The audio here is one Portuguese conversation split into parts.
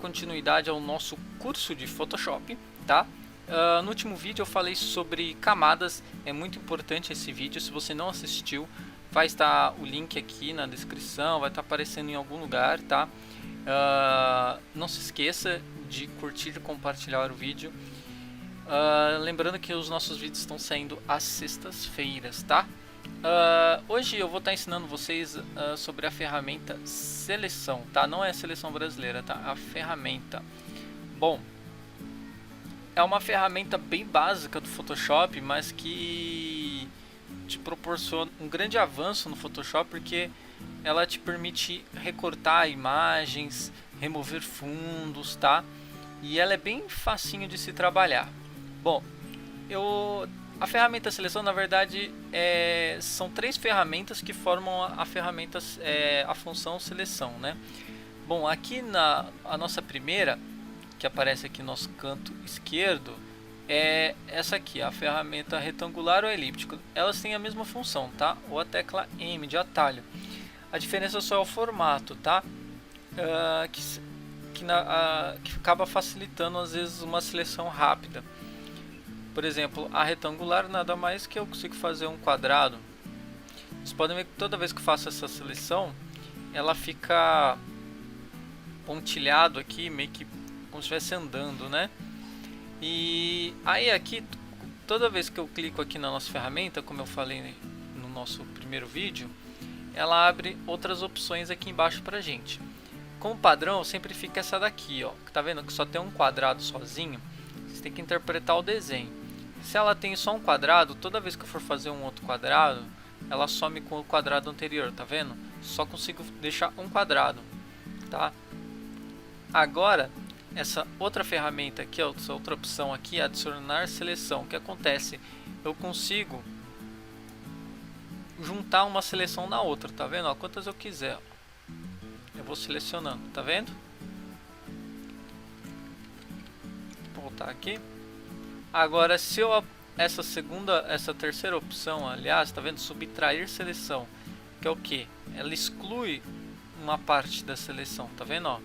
continuidade ao nosso curso de Photoshop, tá? No último vídeo eu falei sobre camadas, é muito importante esse vídeo. Se você não assistiu, vai estar o link aqui na descrição, vai estar aparecendo em algum lugar, tá? Não se esqueça de curtir e compartilhar o vídeo. Lembrando que os nossos vídeos estão saindo às sextas-feiras, tá? Hoje eu vou estar ensinando vocês sobre a ferramenta seleção, tá? Não é a seleção brasileira, tá? A ferramenta. Bom, é uma ferramenta bem básica do Photoshop, mas que te proporciona um grande avanço no Photoshop, porque ela te permite recortar imagens, remover fundos, tá? E ela é bem facinho de se trabalhar. Bom, a ferramenta seleção, na verdade, são três ferramentas que formam a função seleção, né? Bom, aqui a nossa primeira, que aparece aqui no nosso canto esquerdo, é essa aqui, a ferramenta retangular ou elíptico. Elas têm a mesma função, tá? Ou a tecla M de atalho. A diferença só é o formato, tá? Que acaba facilitando às vezes uma seleção rápida. Por exemplo, a retangular nada mais que eu consigo fazer um quadrado. Vocês podem ver que toda vez que eu faço essa seleção, ela fica pontilhado aqui, meio que como se estivesse andando, né? E aí aqui, toda vez que eu clico aqui na nossa ferramenta, como eu falei no nosso primeiro vídeo, ela abre outras opções aqui embaixo pra gente. Como padrão, sempre fica essa daqui, ó. Tá vendo que só tem um quadrado sozinho? Você tem que interpretar o desenho. Se ela tem só um quadrado, toda vez que eu for fazer um outro quadrado, ela some com o quadrado anterior, tá vendo? Só consigo deixar um quadrado, tá? Agora, essa outra ferramenta aqui, essa outra opção aqui, adicionar seleção. O que acontece? Eu consigo juntar uma seleção na outra, tá vendo? Ó, quantas eu quiser. Eu vou selecionando, tá vendo? Vou voltar aqui. Agora, se eu essa terceira opção, aliás, tá vendo? Subtrair seleção, que é o que? Ela exclui uma parte da seleção, tá vendo? Ó,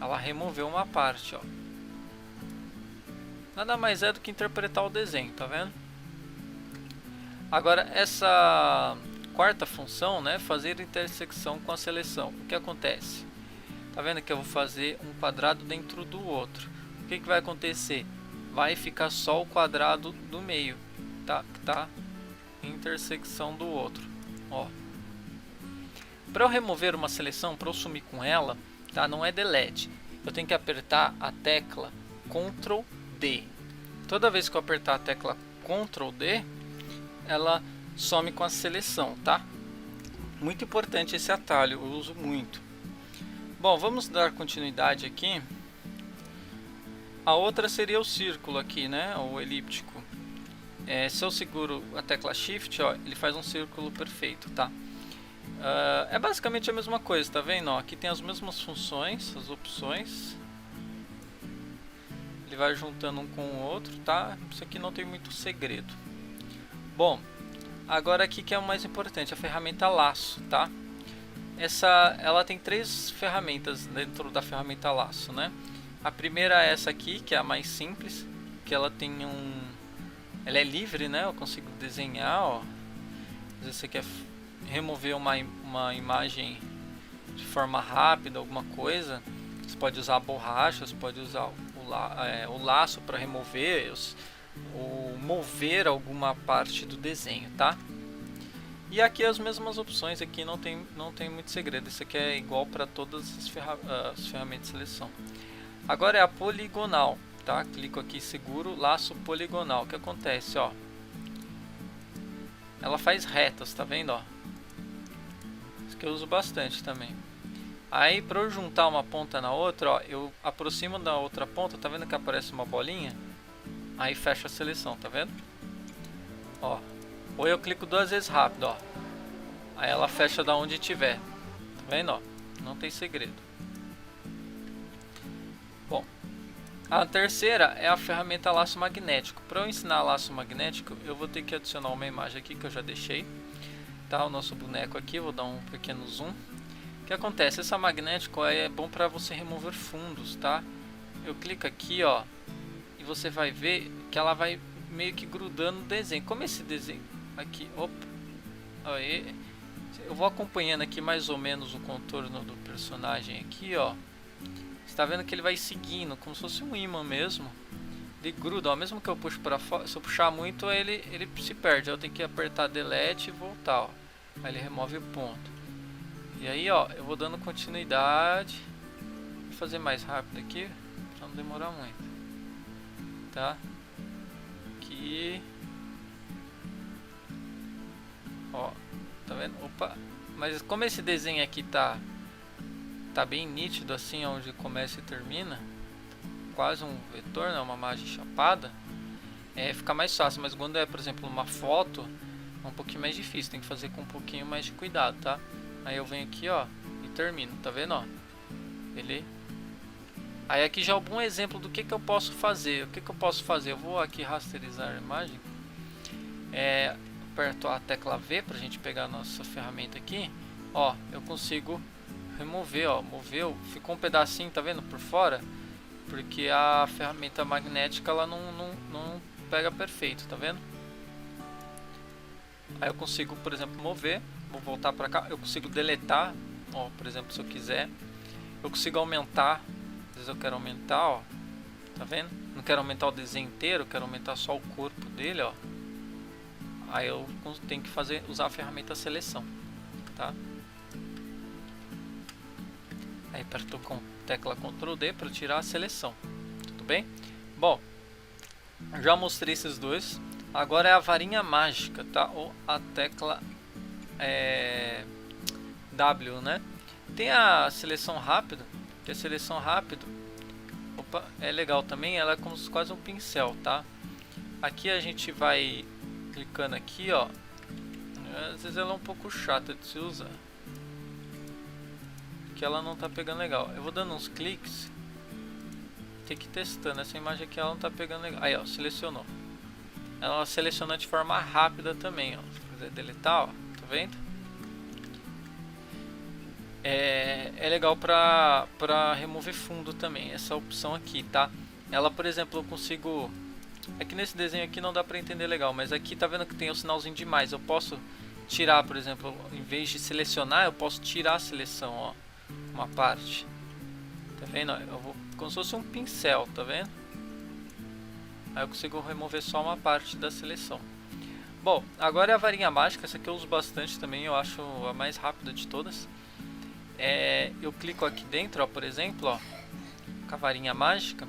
ela removeu uma parte, ó. Nada mais é do que interpretar o desenho, tá vendo? Agora, essa quarta função, né, fazer intersecção com a seleção. O que acontece? Tá vendo que eu vou fazer um quadrado dentro do outro. O que vai acontecer? Vai ficar só o quadrado do meio, tá? Que tá em intersecção do outro, ó. Para eu remover uma seleção, para eu sumir com ela, tá? Não é delete. Eu tenho que apertar a tecla Ctrl D. Toda vez que eu apertar a tecla Ctrl D, ela some com a seleção, tá? Muito importante esse atalho, eu uso muito. Bom, vamos dar continuidade aqui. A outra seria o círculo aqui, né? O elíptico. Se eu seguro a tecla Shift, ó, ele faz um círculo perfeito, tá? É basicamente a mesma coisa, tá vendo? Ó, aqui tem as mesmas funções, as opções. Ele vai juntando um com o outro, tá? Isso aqui não tem muito segredo. Bom, agora aqui que é o mais importante, a ferramenta laço, tá? Ela tem três ferramentas dentro da ferramenta laço, né? A primeira é essa aqui, que é a mais simples, que ela tem ela é livre, né? Eu consigo desenhar, ó. Às vezes você quer remover uma imagem de forma rápida, alguma coisa, você pode usar a borracha, você pode usar o laço para remover ou mover alguma parte do desenho, tá? E aqui as mesmas opções, aqui não tem muito segredo, isso aqui é igual para todas as ferramentas de seleção. Agora é a poligonal, tá? Clico aqui, seguro, laço poligonal. O que acontece, ó? Ela faz retas, tá vendo, ó? Isso que eu uso bastante também. Aí, para eu juntar uma ponta na outra, ó, eu aproximo da outra ponta, tá vendo que aparece uma bolinha? Aí fecha a seleção, tá vendo? Ó. Ou eu clico duas vezes rápido, ó. Aí ela fecha da onde tiver. Tá vendo, ó? Não tem segredo. Bom, a terceira é a ferramenta laço magnético. Para eu ensinar laço magnético, eu vou ter que adicionar uma imagem aqui que eu já deixei, tá? O nosso boneco aqui, vou dar um pequeno zoom. O que acontece? Essa magnético é bom para você remover fundos, tá? eu clico aqui, ó, e você vai ver que ela vai meio que grudando no desenho. Como esse desenho aqui, opa, aí, eu vou acompanhando aqui mais ou menos o contorno do personagem aqui, ó. Você tá vendo que ele vai seguindo, como se fosse um imã mesmo. Ele gruda, ó, mesmo que eu puxe para fora, se eu puxar muito, ele se perde. Eu tenho que apertar delete e voltar, ó. Aí ele remove o ponto. E aí, ó, eu vou dando continuidade. Vou fazer mais rápido aqui, para não demorar muito. Tá? Aqui. Ó, tá vendo? Opa. Mas como esse desenho aqui tá bem nítido assim, onde começa e termina, quase um vetor, né, uma imagem chapada, fica mais fácil. Mas quando é, por exemplo, uma foto, é um pouquinho mais difícil, tem que fazer com um pouquinho mais de cuidado, tá? Aí eu venho aqui, ó, e termino, tá vendo, ó? Ele... Aí aqui já é um bom exemplo do que eu posso fazer. O que eu posso fazer? Eu vou aqui rasterizar a imagem, aperto a tecla V pra gente pegar a nossa ferramenta aqui, ó, eu consigo remover, ó, moveu, ficou um pedacinho, tá vendo, por fora, porque a ferramenta magnética ela não pega perfeito, tá vendo? Aí eu consigo, por exemplo, mover, vou voltar para cá, eu consigo deletar, ó, por exemplo, se eu quiser, eu consigo aumentar, às vezes eu quero aumentar, ó, tá vendo? Não quero aumentar o desenho inteiro, eu quero aumentar só o corpo dele, ó. Aí eu tenho que usar a ferramenta seleção, tá? Aí aperto com tecla Ctrl D para tirar a seleção, tudo bem? Bom, já mostrei esses dois. Agora é a varinha mágica, tá? Ou a tecla W, né? Tem a seleção rápida, que a seleção rápida, opa, é legal também. Ela é como se quase um pincel, tá? Aqui a gente vai clicando aqui, ó. Às vezes ela é um pouco chata de se usar, que ela não tá pegando legal. Eu vou dando uns cliques, tem que ir testando. Essa imagem aqui ela não tá pegando legal. Aí, ó, selecionou. Ela seleciona de forma rápida também, ó. Se quiser deletar, ó, tá vendo? É legal pra remover fundo também, essa opção aqui, tá? Ela, por exemplo, eu consigo... Aqui nesse desenho aqui não dá pra entender legal, mas aqui tá vendo que tem o sinalzinho de mais. Eu posso tirar, por exemplo, em vez de selecionar, eu posso tirar a seleção, ó. Uma parte. Tá vendo? Eu vou como se fosse um pincel, tá vendo? Aí eu consigo remover só uma parte da seleção. Bom, agora é a varinha mágica. Essa aqui eu uso bastante também, eu acho a mais rápida de todas. Eu clico aqui dentro, ó, por exemplo, ó, com a varinha mágica,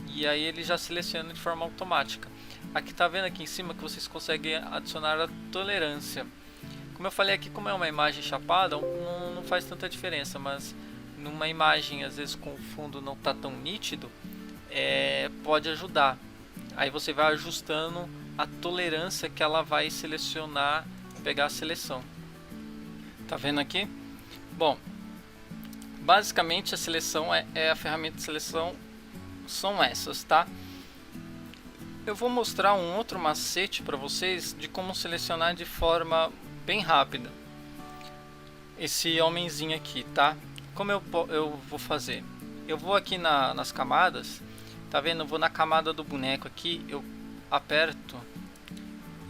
e aí ele já seleciona de forma automática. Aqui tá vendo aqui em cima que vocês conseguem adicionar a tolerância. Como eu falei aqui, como é uma imagem chapada, não faz tanta diferença, mas numa imagem às vezes com o fundo não tá tão nítido, pode ajudar. Aí você vai ajustando a tolerância que ela vai selecionar, pegar a seleção. Tá vendo aqui? Bom, basicamente a seleção a ferramenta de seleção são essas, tá? Eu vou mostrar um outro macete para vocês de como selecionar de forma bem rápida esse homenzinho aqui, tá? Como eu vou fazer? Eu vou aqui nas camadas, tá vendo? Eu vou na camada do boneco aqui, eu aperto,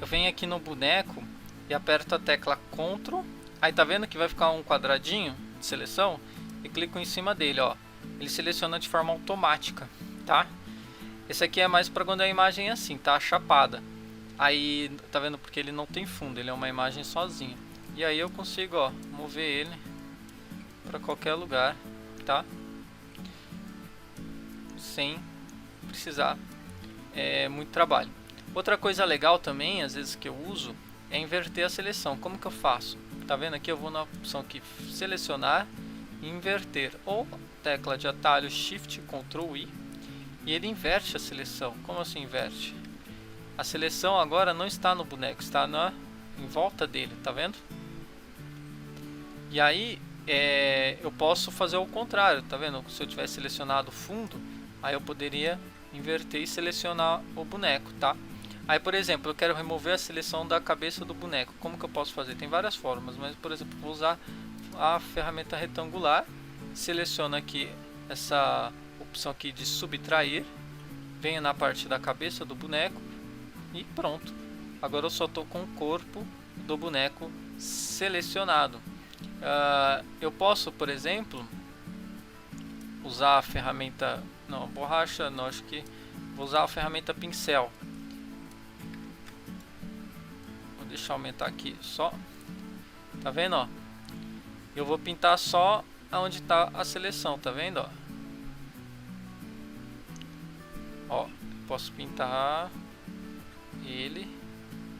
eu venho aqui no boneco e aperto a tecla Ctrl, aí tá vendo que vai ficar um quadradinho de seleção, e clico em cima dele, ó. Ele seleciona de forma automática, tá? Esse aqui é mais para quando a imagem é assim, tá? Chapada. Aí, tá vendo? Porque ele não tem fundo, ele é uma imagem sozinha. E aí eu consigo, ó, mover ele para qualquer lugar, tá? Sem precisar muito trabalho. Outra coisa legal também, às vezes que eu uso, é inverter a seleção. Como que eu faço? Tá vendo aqui? Eu vou na opção aqui, selecionar e inverter. Ou tecla de atalho Shift Ctrl I, e ele inverte a seleção. Como assim inverte? A seleção agora não está no boneco, está em volta dele, tá vendo? E aí eu posso fazer o contrário, tá vendo? Se eu tivesse selecionado o fundo, aí eu poderia inverter e selecionar o boneco, tá? Aí, por exemplo, eu quero remover a seleção da cabeça do boneco. Como que eu posso fazer? Tem várias formas, mas, por exemplo, vou usar a ferramenta retangular. Seleciono aqui essa opção aqui de subtrair, venho na parte da cabeça do boneco e pronto. Agora eu só estou com o corpo do boneco selecionado. Eu posso, por exemplo, usar a ferramenta, não, borracha, não, acho que vou usar a ferramenta pincel. Vou deixar aumentar aqui só, tá vendo, ó? Eu vou pintar só aonde está a seleção, tá vendo, ó? Ó, posso pintar ele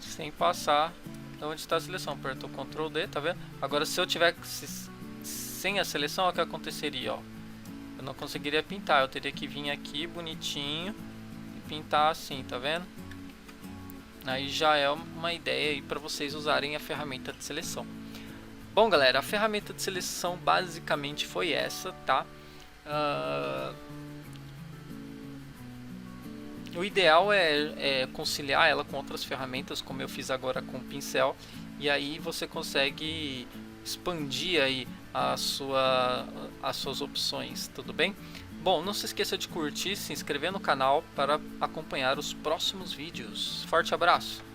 sem passar onde está a seleção. Aperto o Ctrl D, tá vendo? Agora se eu tiver sem a seleção, o que aconteceria, ó? Eu não conseguiria pintar, eu teria que vir aqui bonitinho e pintar assim, tá vendo? Aí já é uma ideia aí para vocês usarem a ferramenta de seleção. Bom, galera, a ferramenta de seleção basicamente foi essa, tá? O ideal é conciliar ela com outras ferramentas, como eu fiz agora com o pincel, e aí você consegue expandir aí as suas opções, tudo bem? Bom, não se esqueça de curtir, se inscrever no canal para acompanhar os próximos vídeos. Forte abraço!